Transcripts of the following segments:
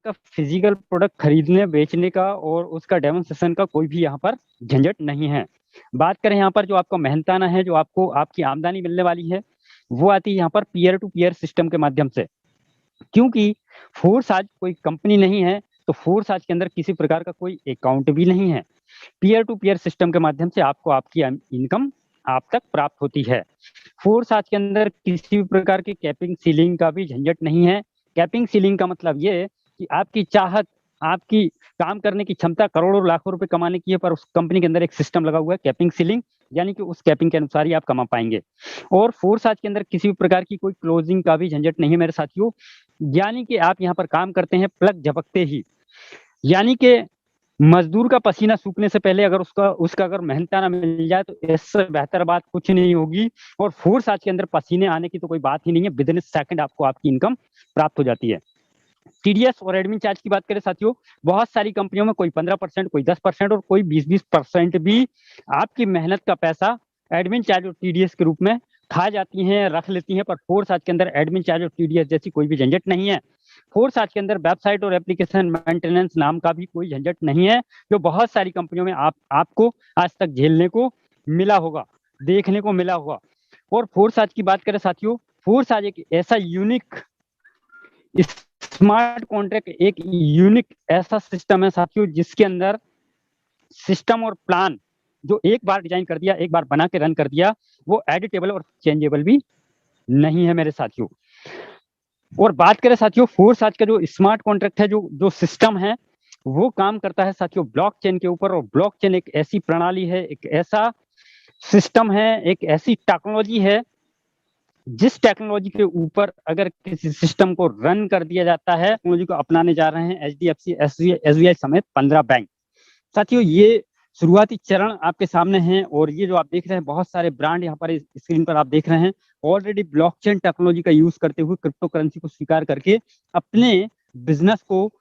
का physical product खरीदने बेचने का और उसका डेमोन्स्ट्रेशन का कोई भी यहाँ पर झंझट नहीं है। बात करें यहाँ पर जो आपका मेहनताना है, जो आपको आपकी आमदनी मिलने वाली है, वो आती है यहाँ पर पीयर टू पीयर सिस्टम के माध्यम से। क्योंकि फोर्स आज कोई कंपनी नहीं है, तो फोर्स आज के अंदर किसी प्रकार का कोई अकाउंट भी नहीं है। पीयर टू पीयर सिस्टम के माध्यम से आपको आपकी इनकम आप तक प्राप्त होती है। फोर्स आज के अंदर किसी भी प्रकार की कैपिंग सीलिंग का भी झंझट नहीं है। कैपिंग सीलिंग का मतलब ये कि आपकी चाहत, आपकी काम करने की क्षमता करोड़ों लाखों रुपए कमाने की है, पर उस कंपनी के अंदर एक सिस्टम लगा हुआ है कैपिंग सीलिंग, यानी कि उस कैपिंग के अनुसार ही आप कमा पाएंगे। और फोर्स आज के अंदर किसी भी प्रकार की कोई क्लोजिंग का भी झंझट नहीं है मेरे साथियों। यानी कि आप यहाँ पर काम करते हैं प्लग झपकते ही, यानी कि मजदूर का पसीना सूखने से पहले अगर उसका उसका अगर मेहनताना मिल जाए तो इससे बेहतर बात कुछ नहीं होगी। और फोर्स आज के अंदर पसीने आने की तो कोई बात ही नहीं है, विद इन सेकंड आपको आपकी इनकम प्राप्त हो जाती है। टीडीएस और एडमिन चार्ज की बात करें साथियों, बहुत सारी कंपनियों में कोई 15%, कोई 10% और कोई 20-20% भी आपकी मेहनत का पैसा एडमिन चार्ज और टीडीएस के रूप में खा जाती हैं, रख लेती हैं। पर फोर्स आज के अंदर एडमिन चार्ज और टीडीएस जैसी कोई भी झंझट नहीं है। फोर्स आज के अंदर वेबसाइट और एप्लीकेशन मेंटेनेंस नाम का भी कोई झंझट नहीं है, जो बहुत सारी कंपनियों में आपको आज तक झेलने को मिला होगा, देखने को मिला होगा। और फोर्स आज की बात करें साथियों, फोर्स आज एक ऐसा यूनिक स्मार्ट कॉन्ट्रैक्ट, एक यूनिक ऐसा सिस्टम है साथियों, जिसके अंदर सिस्टम और प्लान जो एक बार डिजाइन कर दिया, एक बार बना के रन कर दिया, वो एडिटेबल और चेंजेबल भी नहीं है मेरे साथियों। और बात करें साथियों, फोर्स आज का जो स्मार्ट कॉन्ट्रैक्ट है, जो जो सिस्टम है, वो काम करता है साथियों ब्लॉकचेन के ऊपर। और ब्लॉकचेन एक ऐसी प्रणाली है, एक ऐसा सिस्टम है, एक ऐसी टेक्नोलॉजी है, जिस टेक्नोलॉजी के ऊपर अगर किसी सिस्टम को रन कर दिया जाता है, टेक्नोलॉजी को अपनाने जा रहे हैं एचडीएफसी, एसबीआई समेत 15 बैंक। साथियों, ये शुरुआती चरण आपके सामने हैं, और ये जो आप देख रहे हैं बहुत सारे ब्रांड यहाँ पर इस स्क्रीन पर आप देख रहे हैं, ऑलरेडी ब्लॉकचेन टेक्नोलॉजी का यूज करते हुए, क्रिप्टो करेंसी को स्वीकार करके अपने बिजनेस को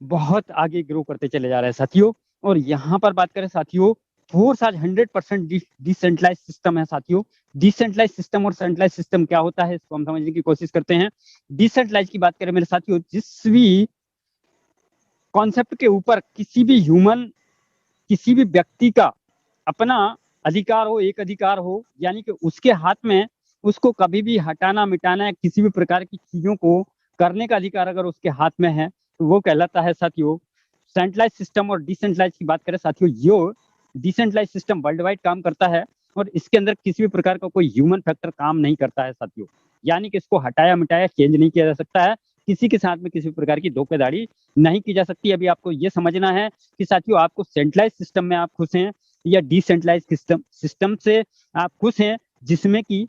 बहुत आगे ग्रो करते चले जा रहे हैं साथियों। और यहाँ पर बात करें साथियों, फोर्स आज 100% डिसेंट्रलाइज सिस्टम है साथियों। डिसेंट्रलाइज सिस्टम और सेंट्रलाइज सिस्टम क्या होता है, इसको हम समझने की कोशिश करते हैं। डिसेंट्रलाइज की बात करें मेरे साथियों, जिस भी कॉन्सेप्ट के ऊपर किसी भी ह्यूमन, किसी भी व्यक्ति का अपना अधिकार हो, एक अधिकार हो, यानी कि उसके हाथ में उसको कभी भी हटाना मिटाना या किसी भी प्रकार की चीजों को करने का अधिकार अगर उसके हाथ में है, तो वो कहलाता है साथियों सेंट्रलाइज सिस्टम। और डिसेंट्रलाइज की बात करें साथियों, यो डिसेंट्रलाइज सिस्टम वर्ल्ड वाइड काम करता है, और इसके अंदर किसी भी प्रकार का कोई ह्यूमन फैक्टर काम नहीं करता है साथियों। यानी कि इसको हटाया मिटाया चेंज नहीं किया जा सकता है, किसी के साथ में किसी प्रकार की धोखेधड़ी नहीं की जा सकती। अभी आपको ये समझना है कि साथियों आपको सेंट्रलाइज सिस्टम में आप खुश हैं या डिसेंट्रलाइज सिस्टम से आप खुश हैं, जिसमें कि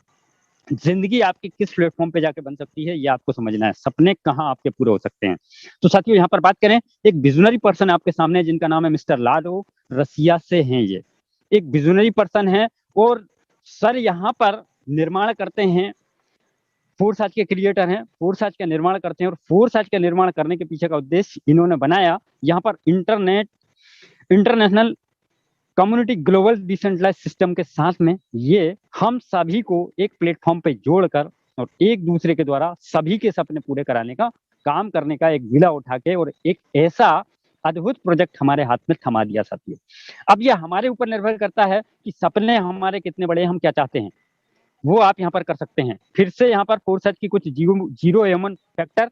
जिंदगी आपकी किस प्लेटफॉर्म पे जाके बन सकती है, ये आपको समझना है। सपने कहाँ आपके पूरे हो सकते हैं। तो साथियों यहाँ पर बात करें, एक विजनरी पर्सन आपके सामने जिनका नाम है मिस्टर लाडो, रसिया से हैं ये। एक विजनरी पर्सन है, और सर यहाँ पर निर्माण करते हैं, फोर्स आज के क्रिएटर हैं, फोर्स आज का निर्माण करते हैं। और फोर्स आज का निर्माण करने के पीछे का उद्देश्य इन्होंने बनाया यहाँ पर international community global decentralise system के साथ में, ये हम सभी को एक प्लेटफॉर्म पे जोड़कर और एक दूसरे के द्वारा सभी के सपने पूरे कराने का काम करने का एक विला उठा के, और एक ऐसा अद्भुत प्रोजेक्ट हमारे हाथ में थमा दिया साथियों। अब यह हमारे ऊपर निर्भर करता है कि सपने हमारे कितने बड़े, हम क्या चाहते हैं, वो आप यहाँ पर कर सकते हैं। फिर से यहाँ पर फोर्स की कुछ जीरो एमन फैक्टर,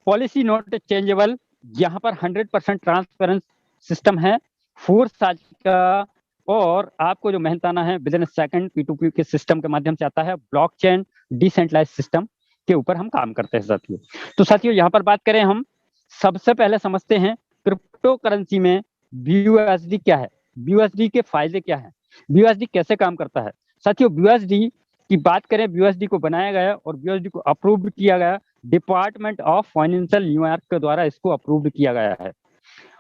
पॉलिसी नॉट चेंजेबल, यहाँ पर 100% ट्रांसपेरेंट सिस्टम है फोर्स आज का। और आपको जो मेहनताना है विद इन सेकंड P2P के सिस्टम के माध्यम से आता है, ब्लॉकचेन डिसेंट्रलाइज सिस्टम के ऊपर हम काम करते हैं साथियों। तो साथियों यहाँ पर बात करें, हम सबसे पहले समझते हैं क्रिप्टो करेंसी में BUSD क्या है, BUSD के फायदे क्या है, BUSD कैसे काम करता है। साथियों BUSD की बात करें, BUSD को बनाया गया और BUSD को अप्रूव किया गया डिपार्टमेंट ऑफ फाइनेंशियल न्यूयॉर्क के द्वारा, इसको अप्रूव किया गया है।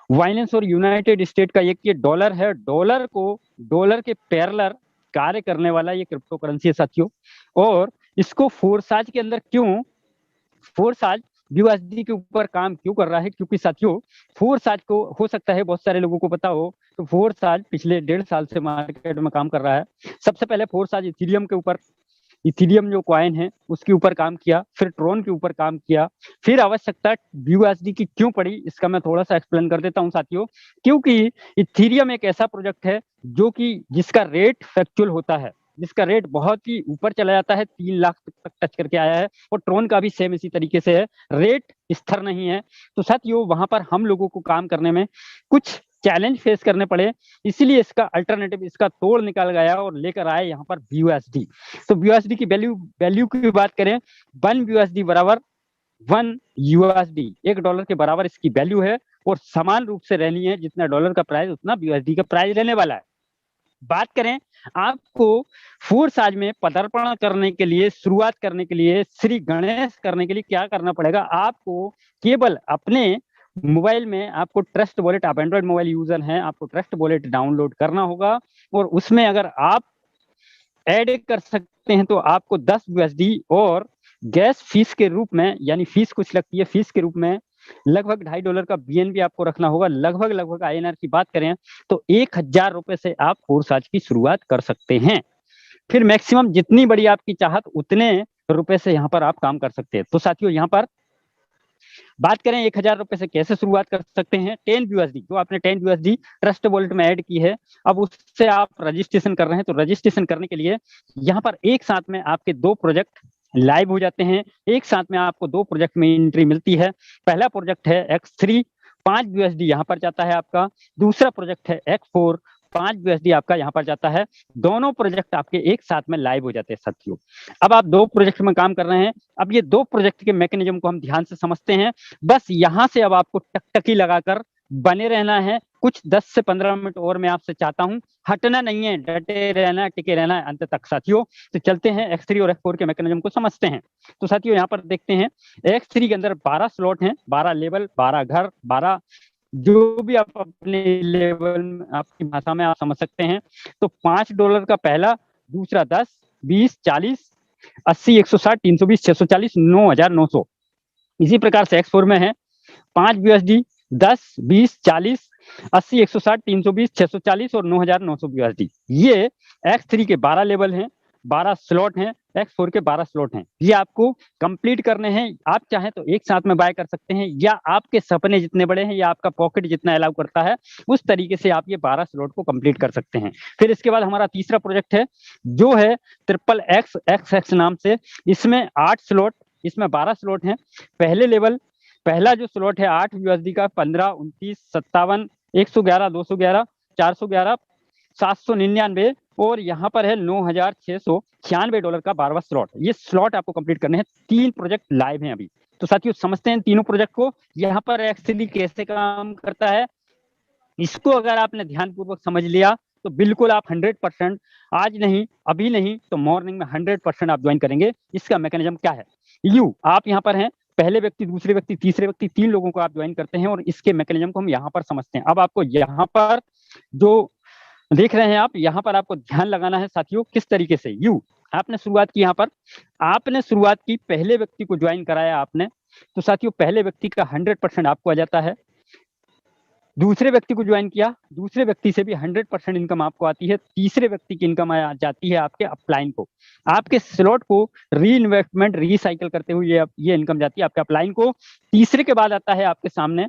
वाइनेंस और यूनाइटेड स्टेट का एक ये डॉलर है, डॉलर के पैरेलल कार्य करने वाला ये क्रिप्टो करेंसी है साथियों। और इसको फोर्साज के अंदर क्यों, फोर्साज BUSD के ऊपर काम क्यों कर रहा है, क्योंकि साथियों फोर्साज को, हो सकता है बहुत सारे लोगों को पता हो, तो फोर्साज पिछले 1.5 साल से मार्केट में काम कर रहा है। सबसे पहले फोर्साज इथेरियम के ऊपर इथीरियम जो कॉइन है उसके ऊपर काम किया, फिर ट्रोन के ऊपर काम किया, फिर आवश्यकता BUSD की क्यों पड़ी इसका मैं थोड़ा सा एक्सप्लेन कर देता हूं साथियों। क्योंकि इथीरियम एक ऐसा प्रोजेक्ट है जो कि जिसका रेट फैक्चुअल होता है, जिसका रेट बहुत ही ऊपर चला जाता है, 3 लाख तक टच करके आया है, और ट्रोन का भी सेम इसी तरीके से है, रेट स्थिर नहीं है। तो साथियों वहां पर हम लोगों को काम करने में कुछ चैलेंज फेस करने पड़े, इसीलिए इसका अल्टरनेटिव, इसका तोड़ निकाल गया और लेकर आए यहाँ पर BUSD। तो BUSD की वैल्यू की बात करें, 1 BUSD बराबर 1 USD, $1 के बराबर इसकी वैल्यू है, और समान रूप से रहनी है, जितना डॉलर का प्राइस उतना BUSD का प्राइस रहने वाला है। बात करें आपको फोर्स आज में पदार्पण करने के लिए, शुरुआत करने के लिए, श्री गणेश करने के लिए क्या करना पड़ेगा आपको? केवल अपने मोबाइल में आपको ट्रस्ट वॉलेट, आप एंड्रॉइड मोबाइल यूजर हैं, आपको ट्रस्ट वॉलेट डाउनलोड करना होगा, और उसमें अगर आप ऐड कर सकते हैं तो आपको 10 USD, और गैस फीस के रूप में, यानी फीस कुछ लगती है, फीस के रूप में लगभग $2.5 का BNB आपको रखना होगा। लगभग INR की बात करें तो 1000 रुपए से आप फोर्स आज की शुरुआत कर सकते हैं। फिर मैक्सिमम जितनी बड़ी आपकी चाहत उतने रुपए से यहाँ पर आप काम कर सकते हैं। तो साथियों यहाँ पर बात करें 1000 रुपए से कैसे शुरुआत कर सकते हैं। 10 BUSD जो आपने 10 BUSD ट्रस्ट वॉलेट में ऐड की है, अब उससे आप रजिस्ट्रेशन कर रहे हैं, तो रजिस्ट्रेशन करने के लिए यहाँ पर एक साथ में आपके 2 प्रोजेक्ट लाइव हो जाते हैं, एक साथ में आपको 2 प्रोजेक्ट में एंट्री मिलती है। पहला प्रोजेक्ट है X3, 5 BUSD यहाँ पर जाता है आपका। दूसरा प्रोजेक्ट है X4, 5 BUSD आपका यहाँ पर जाता है। दोनों प्रोजेक्ट आपके एक साथ में लाइव हो जाते हैं साथियों। अब आप 2 प्रोजेक्ट में काम कर रहे हैं, अब ये 2 प्रोजेक्ट के मैकेनिज्म को हम ध्यान से समझते हैं। बस यहाँ से अब आपको टकटकी लगाकर बने रहना है, कुछ 10 से 15 मिनट और मैं आपसे चाहता हूं, हटना नहीं है, डटे रहना, टिके रहना है अंत तक साथियों। तो चलते हैं X3 और X4 के मैकेनिज्म को समझते हैं। तो साथियों यहाँ पर देखते हैं X3 के अंदर 12 स्लॉट हैं, 12 लेवल, 12 घर, 12 जो भी आप अपने लेवल में, आपकी भाषा में आप समझ सकते हैं। तो $5 का पहला, दूसरा 10, 20, 40, 80, 160, 320, 640, 9900। इसी प्रकार से X4 में है 5 BUSD, 10, 20, 40, 80, 160, 320, 640 और 9900 BUSD। ये X3 के 12 लेवल हैं, 12 स्लॉट हैं, X4 के 12 स्लॉट हैं। ये आपको कंप्लीट करने हैं। आप चाहें तो एक साथ में बाय कर सकते हैं, या आपके सपने जितने बड़े हैं या आपका पॉकेट जितना अलाउ करता है उस तरीके से आप ये 12 स्लॉट को कंप्लीट कर सकते हैं। फिर इसके बाद हमारा तीसरा प्रोजेक्ट है जो है XXX नाम से। इसमें 8 स्लॉट, इसमें 12 स्लॉट हैं। पहले लेवल, पहला जो स्लॉट है 8 USD का, 15, 29, 57, 111, 211, 411, 799, और यहाँ पर है $9696 का 12वां स्लॉट। ये स्लॉट आपको कंप्लीट करने हैं। 3 प्रोजेक्ट लाइव हैं अभी। तो साथियों समझते हैं तीनों प्रोजेक्ट को। यहाँ पर एक्चुअली कैसे काम करता है, इसको अगर आपने ध्यानपूर्वक समझ लिया तो बिल्कुल आप 100%, आज नहीं, अभी नहीं तो मॉर्निंग में 100% आप ज्वाइन करेंगे। इसका मैकेनिज्म क्या है, आप यहाँ पर हैं, पहले व्यक्ति, दूसरे व्यक्ति, तीसरे व्यक्ति, 3 लोगों को आप ज्वाइन करते हैं, और इसके मैकेनिज्म को हम यहाँ पर समझते हैं। अब आपको यहाँ पर जो देख रहे हैं आप, यहाँ पर आपको ध्यान लगाना है साथियों, किस तरीके से आपने शुरुआत की, यहाँ पर आपने शुरुआत की, पहले व्यक्ति को ज्वाइन कराया आपने, तो साथियों पहले व्यक्ति का 100% आपको आ जाता है। दूसरे व्यक्ति को ज्वाइन किया, दूसरे व्यक्ति से भी 100% इनकम आपको आती है। तीसरे व्यक्ति की इनकम आ जाती है आपके अपलाइन को, आपके स्लॉट को री इन्वेस्टमेंट, रिसाइकल करते हुए ये इनकम जाती है आपके अपलाइन को। तीसरे के बाद आता है आपके सामने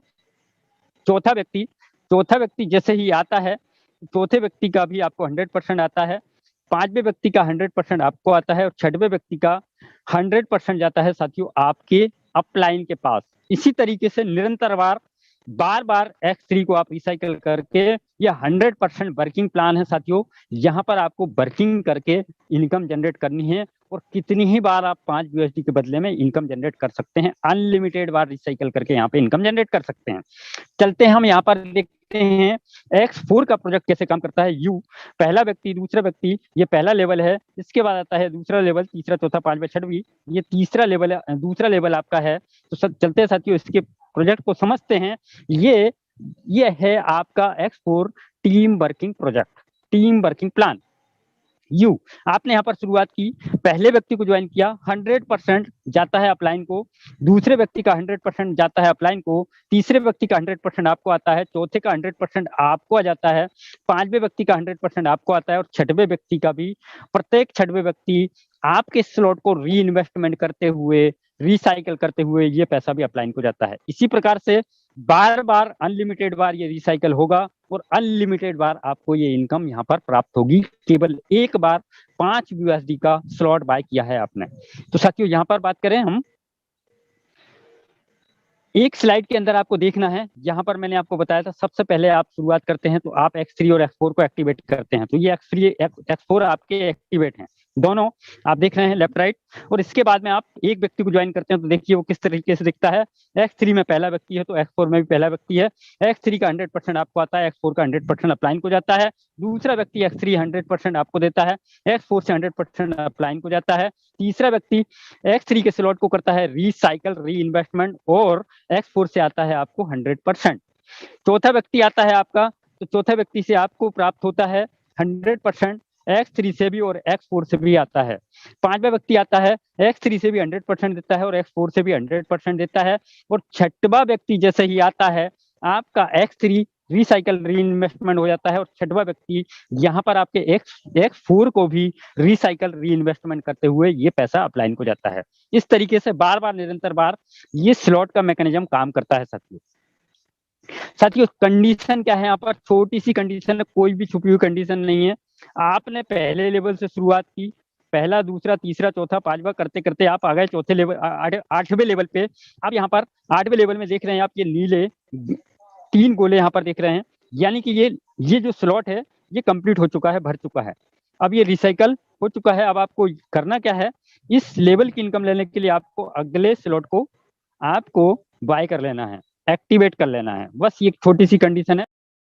चौथा व्यक्ति। चौथा व्यक्ति जैसे ही आता है, चौथे व्यक्ति का भी आपको 100% आता है। 5वें व्यक्ति का 100% आपको आता है, और 6वें व्यक्ति का 100% जाता है साथियों आपके अपलाइन के पास। इसी तरीके से निरंतर बार बार X3 को आप रिसाइकल करके, यह 100% वर्किंग प्लान है साथियों। यहाँ पर आपको वर्किंग करके इनकम जनरेट करनी है, और कितनी ही बार आप 5 USD के बदले में इनकम जनरेट कर सकते हैं, अनलिमिटेड बार रिसाइकल करके यहाँ पे इनकम जनरेट कर सकते हैं। चलते हैं हम यहाँ पर देखते हैं X4 का प्रोजेक्ट कैसे काम करता है। पहला व्यक्ति, दूसरा व्यक्ति, ये पहला लेवल है। इसके बाद आता है दूसरा लेवल, तीसरा, चौथा, 5वां, 6वां, ये तीसरा लेवल है, दूसरा लेवल आपका है। तो चलते हैं साथियों, इसके प्रोजेक्ट को समझते हैं। ये है आपका X4 team working project, team working plan. You आपने यहाँ पर शुरुआत की, पहले व्यक्ति को ज्वाइन किया, 100% जाता है अपलाइन को, दूसरे व्यक्ति का 100% जाता है अपलाइन को, तीसरे व्यक्ति का 100% आपको आता है, चौथे का 100% आपको आ जाता है, पांचवें व्यक्ति का 100% आपको आता है और छठवें व्यक्ति का भी। प्रत्येक छठवें व्यक्ति आपके स्लॉट को री इन्वेस्टमेंट करते हुए, रिसाइकल करते हुए ये पैसा भी अपलाइन को जाता है। इसी प्रकार से बार बार अनलिमिटेड बार ये रिसाइकल होगा और अनलिमिटेड बार आपको ये इनकम यहाँ पर प्राप्त होगी, केवल एक बार 5 यूएसडी का स्लॉट बाय किया है आपने। तो साथियों यहाँ पर बात करें हम, एक स्लाइड के अंदर आपको देखना है, यहाँ पर मैंने आपको बताया था सबसे पहले आप शुरुआत करते हैं तो आप X3 और X4 को एक्टिवेट करते हैं, तो ये X3 X4 आपके एक्टिवेट हैं दोनों, आप देख रहे हैं लेफ्ट राइट। और इसके बाद में आप एक व्यक्ति को ज्वाइन करते हैं तो देखिए वो किस तरीके से दिखता है। X3 में पहला व्यक्ति है तो X4 में भी पहला व्यक्ति है। X3 का 100% आपको आता है, X4 का 100% अपलाइन को जाता है, दूसरा व्यक्ति X3 100% आपको देता है, X4 से 100% अपलाइन को जाता है, तीसरा व्यक्ति X3 के स्लॉट को करता है रीसाइकल, री इन्वेस्टमेंट और X4 से आता है आपको 100%। चौथा व्यक्ति आता है आपका, तो चौथा व्यक्ति से आपको प्राप्त होता है 100%, X3 से भी और X4 से भी आता है। पांचवा व्यक्ति आता है, X3 से भी 100% देता है और X4 से भी 100% देता है। और छठवा व्यक्ति जैसे ही आता है, आपका X3 रिसाइकल री इन्वेस्टमेंट हो जाता है और छठवा व्यक्ति यहाँ पर आपके X4 को भी रिसाइकल री इन्वेस्टमेंट करते हुए ये पैसा अपलाइन को जाता है। इस तरीके से बार बार निरंतर बार ये स्लॉट का मैकेनिज्म काम करता है साथियों। साथियों कंडीशन क्या है यहाँ पर, छोटी सी कंडीशन है, कोई भी छुपी हुई कंडीशन नहीं है। आपने पहले लेवल से शुरुआत की, पहला दूसरा तीसरा चौथा पांचवा करते करते आप आ गए चौथे लेवल, आठवें लेवल पे। आप यहाँ पर 8वें लेवल में देख रहे हैं आप ये नीले 3 गोले यहाँ पर देख रहे हैं, यानी कि ये जो स्लॉट है ये कंप्लीट हो चुका है, भर चुका है, अब ये रिसाइकल हो चुका है। अब आपको करना क्या है, इस लेवल की इनकम लेने के लिए आपको अगले स्लॉट को आपको बाय कर लेना है, एक्टिवेट कर लेना है, बस ये छोटी सी कंडीशन है।